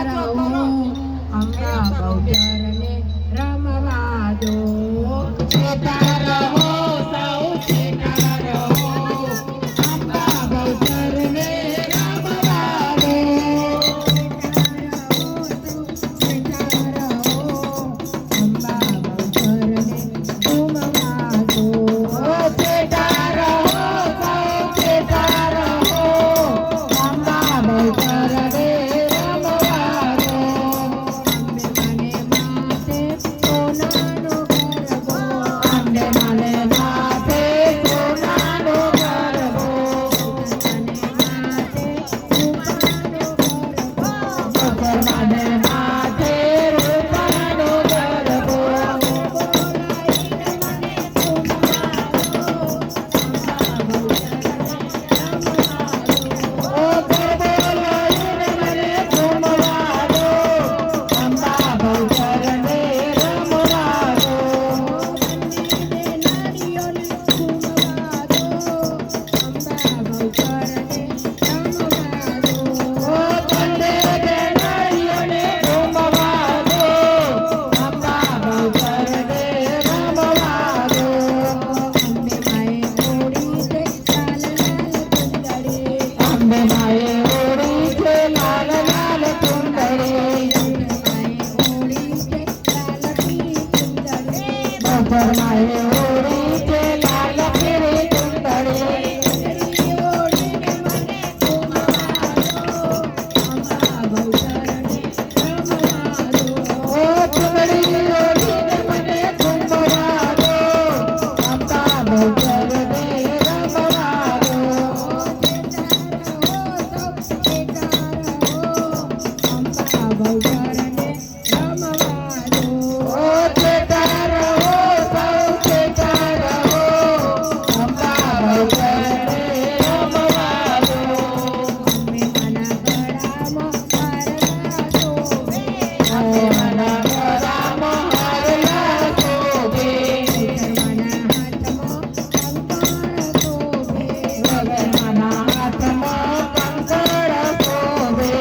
રહો અંબા બહુચરને રમવા દો. ચેતા રહો સૌ ચેતા રહો અંબા બહુચરને રમવા દો. ચેતા રહો અંબા બહુચરને રમવા દો. ચેતા રહો સૌ ચેતા રહો અંબા બહુચરને રમવા દો. અંબે મને માથે સોનાનો ગરબો. બપોર મને માથે રૂપાનો ગરબો. ઓ ગરબો લઈને મને ઘૂમવા દો અંબા બહુચરને રમવા દો. ઓ તંડે નારીઓને ઘૂમવા દો અંબા બહુચરને રમવા દો. અંબે માએ ઓળી છે લાલ લાલ કુંડળી. બપોર માએ ઓળી છે લાલ પીળી કુંડળી. ઓ ચુંદડી ઓળીને મને ઘૂમવા દો અંબા બહુચરને રમવા દો. ઓ ચેતા રહો સૌ ચેતા રહો અંબા બહુચરને રમવા દો. અંબે મના ગળામાં હારલા શોભે. વગરમાના હાથમાં કંકણ શોભે.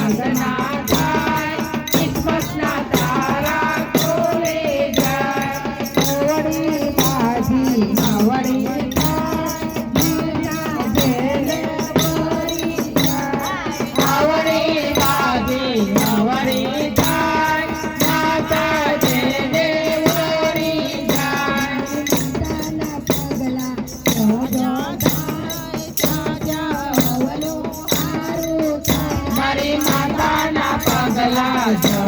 પ્રાર્થના થાય કિસ્મતના તારા ખોલે જાય નવડી બાજી નવડી આવડી બાજી નવડી થાય માતા જેને વળી જાય મારી માતાના પગલા